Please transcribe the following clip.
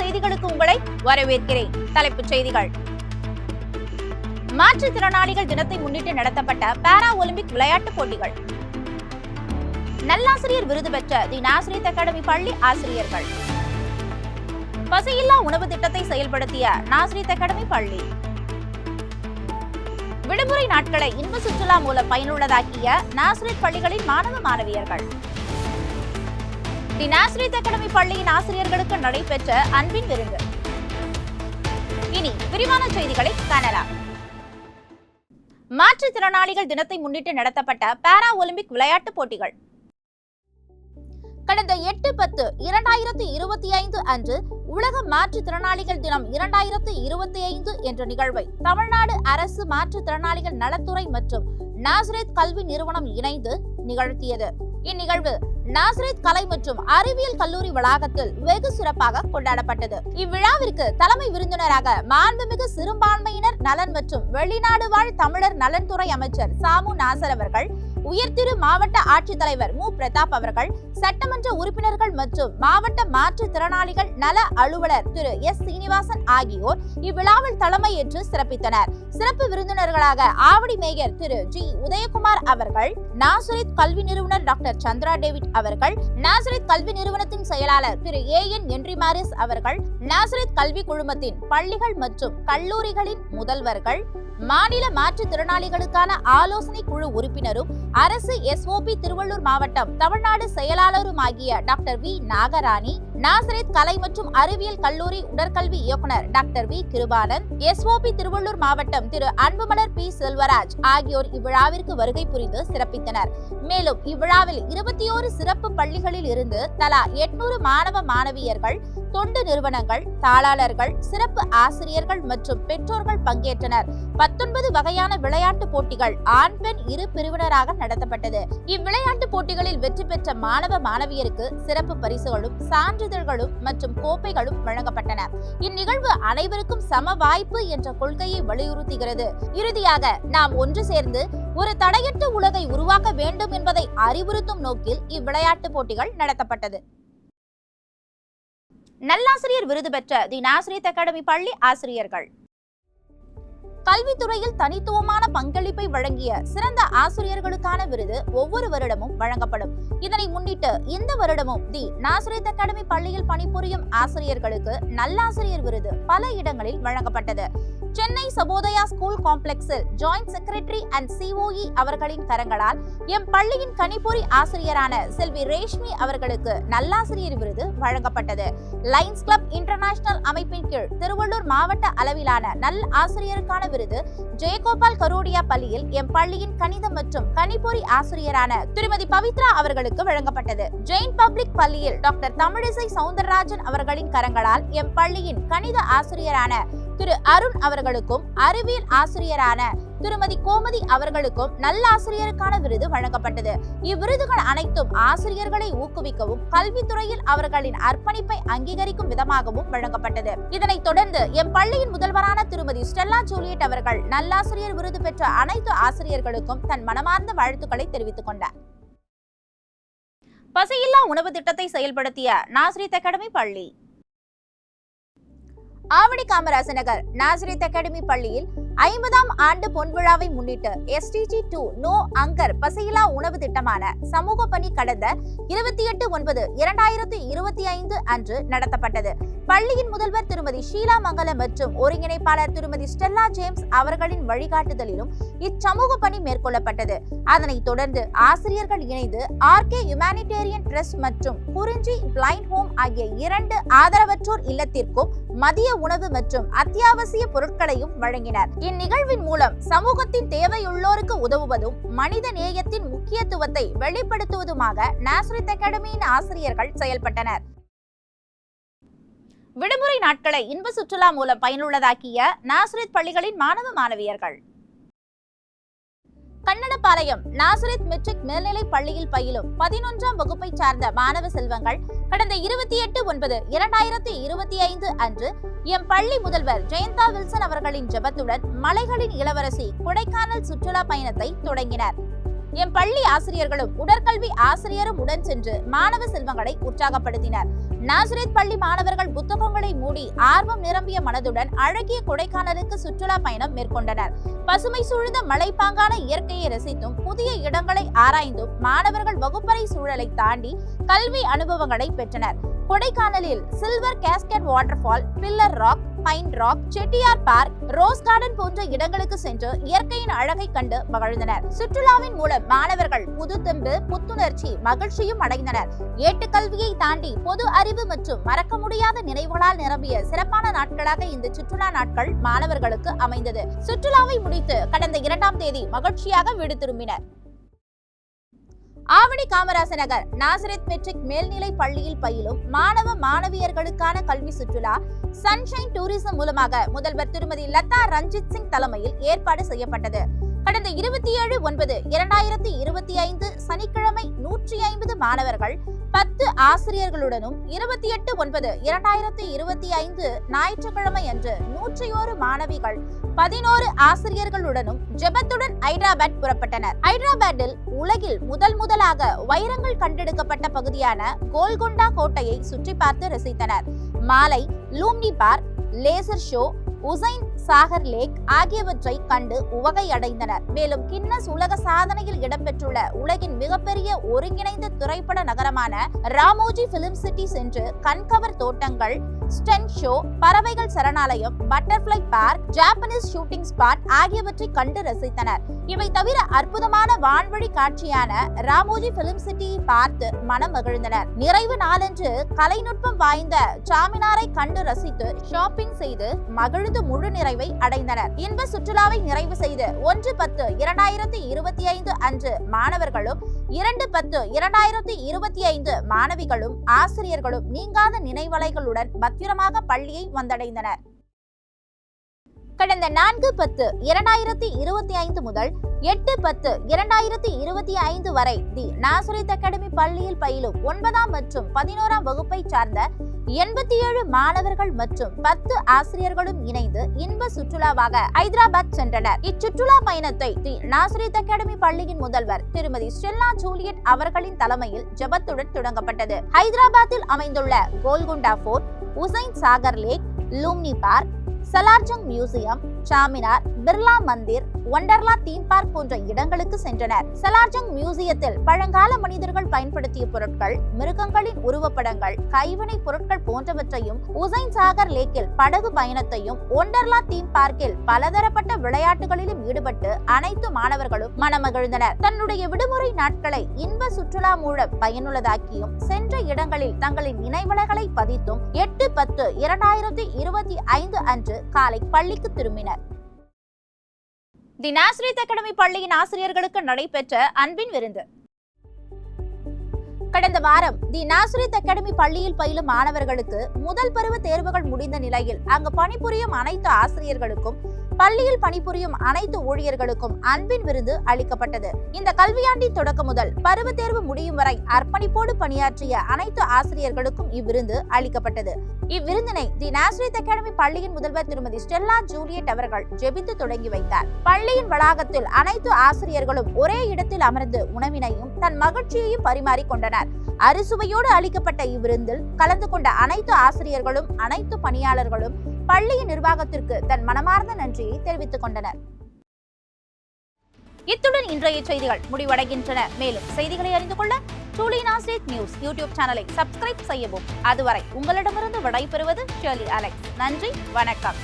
செய்திகளுக்கு உங்களை வரவேற்கிறேன். தலைப்புச் செய்திகள். மாற்றுத்திறனாளிகள் தினத்தை முன்னிட்டு நடத்தப்பட்ட பாரா ஒலிம்பிக் விளையாட்டுப் போட்டிகள். நல்லாசிரியர் விருது பெற்ற தி நாசரேத் அகாடமி பள்ளி ஆசிரியர்கள். பசியில்லா உணவு திட்டத்தை செயல்படுத்திய நாசரேத் அகாடமி பள்ளி. விடுமுறை நாட்களை இன்ப சுற்றுலா மூலம் பயனுள்ளதாக்கிய நாசரேத் பள்ளிகளின் மாணவ மாணவியர்கள். தி நாசரேத் அகாடமி பள்ளியின் ஆசிரியர்களுக்கு நடைபெற்ற அன்பின் விருந்து. இனி விரிவான செய்திகளை காணலாம். மாற்றுத்திறனாளிகள் தினத்தை முன்னிட்டு நடத்தப்பட்ட பாரா ஒலிம்பிக் விளையாட்டுப் போட்டிகள். கடந்த 8/10/2025 அன்று உலக மாற்றுத்திறனாளிகள் தினம் 2025 என்ற நிகழ்வை தமிழ்நாடு அரசு மாற்றுத்திறனாளிகள் நலத்துறை மற்றும் நாசரேத் கல்வி நிறுவனம் இணைந்து நிகழ்த்தியது. இந்நிகழ்வு நாசரேத் கலை மற்றும் அறிவியல் கல்லூரி வளாகத்தில் வெகு சிறப்பாக கொண்டாடப்பட்டது. இவ்விழாவிற்கு தலைமை விருந்தினராக மாண்புமிகு சிறுபான்மையினர் நலன் மற்றும் வெளிநாடு வாழ் தமிழர் நலன்துறை அமைச்சர் சாமு நாசர் அவர்கள், உயர்திரு மாவட்ட ஆட்சித்தலைவர் மு பிரதாப் அவர்கள், சட்டமன்ற உறுப்பினர்கள் மற்றும் மாவட்ட மாற்றுத்திறனாளிகள் நல அலுவலர் திரு எஸ் சீனிவாசன் ஆகியோர் இவ்விழாவில் தலைமையேற்று சிறப்பித்தனர். சிறப்பு விருந்தினர்களாக ஆவடி மேயர் திரு ஜி உதயகுமார் அவர்கள், நாசரேத் கல்வி நிறுவனர் டாக்டர் சந்திரா டேவிட் அவர்கள், நாசரேத் கல்வி நிறுவனத்தின் செயலாளர் திரு ஏஎன் என்றி மாரிஸ் அவர்கள், நாசரேத் கல்வி குழுமத்தின் பள்ளிகள் மற்றும் கல்லூரிகளின் முதல்வர்கள், மாநில மாற்றுத்திறனாளிகளுக்கான ஆலோசனை குழு உறுப்பினரும் அரசு எஸ்ஓபி திருவள்ளூர் மாவட்டம் தமிழ்நாடு செயலாளரும் ஆகிய டாக்டர் வி நாகராணி, நாசரேத் கலை மற்றும் அறிவியல் கல்லூரி உடற்கல்வி இயக்குனர் டாக்டர் வி கிருபானந்த், எஸ்ஓபி திருவள்ளூர் மாவட்டம் திரு அன்புமலர் பி செல்வராஜ் ஆகியோர் இவ்விழாவிற்கு வருகை புரிந்து சிறப்பித்தனர். மேலும் இவ்விழாவில் 21 சிறப்பு பள்ளிகளில் இருந்து தலா 800 மாணவ மாணவியர்கள், தொண்டு நிறுவனங்கள், தாளாளர்கள், சிறப்பு ஆசிரியர்கள் மற்றும் பெற்றோர்கள் பங்கேற்றனர். 19 வகையான விளையாட்டு போட்டிகள் ஆண் பெண் இரு பிரிவினராக நடத்தப்பட்டது. இவ்விளையாட்டு போட்டிகளில் வெற்றி பெற்ற மாணவ மாணவியருக்கு சிறப்பு பரிசுகளும் சான்றிதழ்களும் மற்றும் கோப்பைகளும் வழங்கப்பட்டன. இந்நிகழ்வு அனைவருக்கும் சம வாய்ப்பு என்ற கொள்கையை வலியுறுத்துகிறது. இறுதியாக நாம் ஒன்று சேர்ந்து ஒரு தடையற்ற உலகை உருவாக்க வேண்டும் என்பதை அறிவுறுத்தும் நோக்கில் இவ்விளையாட்டு போட்டிகள் நடத்தப்பட்டது. நல்லாசிரியர் விருது பெற்ற தி நாசரேத் அகாடமி பள்ளி ஆசிரியர்கள். கல்வித்துறையில் தனித்துவமான பங்களிப்பை வழங்கிய சிறந்த ஆசிரியர்களுக்கான விருது ஒவ்வொரு வருடமும் வழங்கப்படும். இதனை முன்னிட்டு இந்த வருடமும் தி நாசரேத் அகாடமி பள்ளியில் பணிபுரியும் ஆசிரியர்களுக்கு நல்லாசிரியர் விருது பல இடங்களில் வழங்கப்பட்டது. சென்னை சபோதயா ஸ்கூல் காம்ப்ளெக்ஸில் ஜாயிண்ட் செக்ரட்டரி அண்ட் சிஓஇ அவர்களின் கரங்களால் எம் பள்ளியின் கணிப்பொறி ஆசிரியரான செல்வி ரேஷ்மி அவர்களுக்கு நல்லாசிரியர் விருது வழங்கப்பட்டது. லைன்ஸ் கிளப் இன்டர்நேஷனல் அமைப்பின் கீழ் திருவள்ளூர் மாவட்ட அளவிலான நல் ஆசிரியருக்கான விருது ஜெயகோபால் கரோடியா பள்ளியில் எம் பள்ளியின் கணிதம் மற்றும் கணிப்பொறி ஆசிரியரான திருமதி பவித்ரா அவர்களுக்கு வழங்கப்பட்டது. ஜெயின் பப்ளிக் பள்ளியில் டாக்டர் தமிழிசை சவுந்தரராஜன் அவர்களின் கரங்களால் எம் பள்ளியின் கணித ஆசிரியரான திரு அருண் அவர்களுக்கும் அறிவியல் ஆசிரியரான திருமதி கோமதி அவர்களுக்கும் நல்லாசிரியருக்கான விருது வழங்கப்பட்டது. இவ்விருதுகள் அனைத்தும் ஆசிரியர்களை ஊக்குவிக்கவும் கல்வித்துறையில் அவர்களின் அர்ப்பணிப்பை அங்கீகரிக்கும் விதமாகவும் வழங்கப்பட்டது. இதனைத் தொடர்ந்து எம் பள்ளியின் முதல்வரான திருமதி ஸ்டெல்லா ஜூலியட் அவர்கள் நல்லாசிரியர் விருது பெற்ற அனைத்து ஆசிரியர்களுக்கும் தன் மனமார்ந்த வாழ்த்துக்களை தெரிவித்துக் கொண்டார். பசியில்லா உணவு திட்டத்தை செயல்படுத்திய நாசரேத் அகாடமி பள்ளி. ஆவடி காமராசர் நகர் நாசரேத் அகாடமி பள்ளியில் 50ஆம் ஆண்டு பொன்விழாவை முன்னிட்டு STG 2 நோ அங்கர் பசியில்லா உணவு திட்டமான சமூக பணி கடந்த 28/9/2025 அன்று நடத்தப்பட்டது. பள்ளியின் முதல்வர் திருமதி ஷீலா மங்கலம் மற்றும் ஒருங்கிணைப்பாளர் திருமதி ஸ்டெல்லா ஜேம்ஸ் அவர்களின் வழிகாட்டுதலிலும் இச்சமூக பணி மேற்கொள்ளப்பட்டது. அதனைத் தொடர்ந்து ஆசிரியர்கள் இணைந்து RK ஹியூமானிடேரியன் ட்ரஸ்ட் மற்றும் குறிஞ்சி பிளைண்ட் ஹோம் ஆகிய 2 ஆதரவற்றோர் இல்லத்திற்கும் மதிய உணவு மற்றும் அத்தியாவசிய பொருட்களையும் வழங்கினர். இந்நிகழ்வின் மூலம் சமூகத்தின் தேவையுள்ளோருக்கு உதவுவதும் மனித நேயத்தின் முக்கியத்துவத்தை வெளிப்படுத்துவதுமாக நாசரேத் அகாடமியின் ஆசிரியர்கள் செயல்பட்டனர். விடுமுறை நாட்களை இன்ப சுற்றுலா மூலம் பயனுள்ளதாக்கிய நாசரேத் பள்ளிகளின் மாணவ மாணவியர்கள். கன்னடபாளையம் நாசரேத் மெட்ரிக் மேல்நிலை பள்ளியில் பயிலும் 11ஆம் வகுப்பை சார்ந்த மாணவ செல்வங்கள் கடந்த 28/9/2025 அன்று எம் பள்ளி முதல்வர் ஜெயந்தா வில்சன் அவர்களின் ஜெபத்துடன் மலைகளின் இளவரசி கொடைக்கானல் சுற்றுலா பயணத்தை தொடங்கினர். எம் பள்ளி ஆசிரியர்களும் உடற்கல்வி ஆசிரியரும் உடன் சென்று மாணவ செல்வங்களை உற்சாகப்படுத்தினர். நாசரேத் பள்ளி மாணவர்கள் புத்தகங்களை மூடி ஆர்வம் நிரம்பிய மனதுடன் அழகிய கொடைக்கானலுக்கு சுற்றுலா பயணம் மேற்கொண்டனர். பசுமை சூழ்ந்த மலைப்பாங்கான இயற்கையை ரசித்தும் புதிய இடங்களை ஆராய்ந்தும் மாணவர்கள் வகுப்பறை சூழலை தாண்டி கல்வி அனுபவங்களை பெற்றனர். கொடைக்கானலில் silver cascade waterfall, pillar rock, pine rock, Chettiar park, rose garden போன்ற இடங்களுக்கு சென்று இயற்கையின் அழகை கண்டு மகிழ்ந்தனர். சுற்றுலாவின் மூலம் மாணவர்கள் புதுத்தெம்பு, புத்துணர்ச்சி, மகிழ்ச்சியும் அடைந்தனர். ஏட்டுக்கல்வியை தாண்டி பொது அறிவு மற்றும் மறக்க முடியாத நினைவுகளால் நிரம்பிய சிறப்பான நாட்களாக இந்த சுற்றுலா நாட்கள் மாணவர்களுக்கு அமைந்தது. சுற்றுலாவை முடித்து கடந்த 2ஆம் தேதி மகிழ்ச்சியாக வீடு திரும்பினர். ஆவடி காமராசர் நகர் நாசரேத் மெட்ரிக் மேல்நிலை பள்ளியில் பயிலும் மாணவ மாணவியர்களுக்கான கல்வி சுற்றுலா சன்ஷைன் டூரிசம் மூலமாக முதல்வர் திருமதி லதா ரஞ்சித் சிங் தலைமையில் ஏற்பாடு செய்யப்பட்டது. கடந்த 27/9/2025 சனிக்கிழமை 150 மாணவர்கள் 10 ஆசிரியர்களுடனும் 28/9/2025 ஞாயிற்றுக்கிழமை அன்று 101 மாணவிகள் 11 ஆசிரியர்களுடனும் ஜெபத்துடன் ஹைதராபாத் புறப்பட்டனர். ஹைதராபாத்தில் உலகில் முதலாக வைரங்கள் கண்டெடுக்கப்பட்ட பகுதியான கோல்கொண்டா கோட்டையை சுற்றி பார்த்து ரசித்தனர். மாலை Lumbini park, laser show, Hussain Sagar lake ஆகியவற்றை கண்டு உவகை அடைந்தனர். மேலும் கின்னஸ் உலக சாதனையில் இடம்பெற்றுள்ள உலகின் மிகப்பெரிய ஒருங்கிணைந்த திரைப்பட நகரமான ராமோஜி பிலிம் சிட்டி சென்று கண்கவர் தோட்டங்கள், ஸ்டன் ஷோ, பறவைகள் சரணாலயம், butterfly park, Japanese shooting spot ஆகியவற்றை கண்டு ரசித்தனர். இவை தவிர அற்புதமான வான்வழி காட்சியான ராமோஜி பிலிம் சிட்டியை பார்த்து மனம் மகிழ்ந்தனர். நிறைவு நாளன்று கலைநுட்பம் வாய்ந்த சாமினாரை கண்டு ரசித்து ஷாப்பிங் செய்து மகிழ்ந்து முழு நிறைவை அடைந்தனர். இன்ப சுற்றுலாவை நிறைவு செய்து 1/10/2025 அன்று மாணவர்களும் 2/10/2025 மாணவிகளும் ஆசிரியர்களும் நீங்காத நினைவலைகளுடன் பத்திரமாக பள்ளியை வந்தடைந்தனர். கடந்த 4/10/2025 முதல் 8/10/2025 வரை தி நாசரேத் அகாடமி பள்ளியில் பயிலும் 9ஆம் மற்றும் 11ஆம் வகுப்பை சார்ந்த 87 மாணவர்கள் மற்றும் 10 ஆசிரியர்களும் இணைந்து இன்ப சுற்றுலாவாக ஹைதராபாத் சென்றனர். இச்சுற்றுலா பயணத்தை தி நாசரேத் அகாடமி பள்ளியின் முதல்வர் திருமதி ஸ்டெல்லா ஜூலியட் அவர்களின் தலைமையில் ஜெபத்துடன் தொடங்கப்பட்டது. ஹைதராபாத்தில் அமைந்துள்ள Golconda fort, Hussain Sagar lake, Lumbini park, Salarjung museum, Charminar, Birla Mandir, Wonderla theme park போன்ற இடங்களுக்கு சென்றனர். சலார்ஜங் மியூசியத்தில் பழங்கால மனிதர்கள் பயன்படுத்திய பொருட்கள், மிருகங்களின் உருவப்படங்கள், கைவினை பொருட்கள் போன்றவற்றையும், உசைன் சாகர் லேக்கில் படகு பயணத்தையும், ஒண்டர்லா தீம் பார்க்கில் பலதரப்பட்ட விளையாட்டுகளிலும் ஈடுபட்டு அனைத்து மாணவர்களும் மனமகிழ்ந்தனர். தன்னுடைய விடுமுறை நாட்களை இன்ப சுற்றுலா மூலம் பயனுள்ளதாக்கியும் சென்ற இடங்களில் தங்களின் நினைவலைகளை பதித்தும் 8/10/2025 அன்று காலை பள்ளிக்கு திரும்பினர். தி நாசரேத் அகாடமி பள்ளியின் ஆசிரியர்களுக்கு நடைபெற்ற அன்பின் விருந்து. கடந்த வாரம் தி நாசரேத் அகாடமி பள்ளியில் பயிலும் மாணவர்களுக்கு முதல் பருவ தேர்வுகள் முடிந்த நிலையில் அங்கு பணிபுரியும் அனைத்து ஆசிரியர்களுக்கும் பள்ளியில் பணிபுரியும் அனைத்து ஊழியர்களுக்கும் அன்பின் விருந்து அளிக்கப்பட்டது. இந்த கல்வியாண்டின் தொடக்கம் முதல் பருவ தேர்வு முடியும் வரை அர்ப்பணிப்போடு பணியாற்றிய அனைத்து ஆசிரியர்களுக்கும் இவ்விருந்து அளிக்கப்பட்டது. இவ்விருந்தினை தி நாசரேத் அகாடமி பள்ளியின் முதல்வர் திருமதி ஸ்டெல்லா ஜூலியட் அவர்கள் ஜெபித்து தொடங்கி வைத்தார். பள்ளியின் வளாகத்தில் அனைத்து ஆசிரியர்களும் ஒரே இடத்தில் அமர்ந்து உணவினையும் தன் மகிழ்ச்சியையும் பரிமாறிக்கொண்டனர். அறுசுவையோடு அளிக்கப்பட்ட இவ்விருந்தில் கலந்து கொண்ட அனைத்து ஆசிரியர்களும் அனைத்து பணியாளர்களும் பள்ளியின் நிர்வாகத்திற்கு தன் மனமார்ந்த நன்றியை தெரிவித்துக் கொண்டனர். இத்துடன் இன்றைய செய்திகள் முடிவடைகின்றன. மேலும் செய்திகளை அறிந்து கொள்ள ட்ரூலி நாசரேத் நியூஸ் யூடியூப் சேனலை சப்ஸ்கிரைப் செய்யவும். அதுவரை உங்களிடமிருந்து விடைபெறுவது ஷெர்லி அலெக்ஸ். நன்றி, வணக்கம்.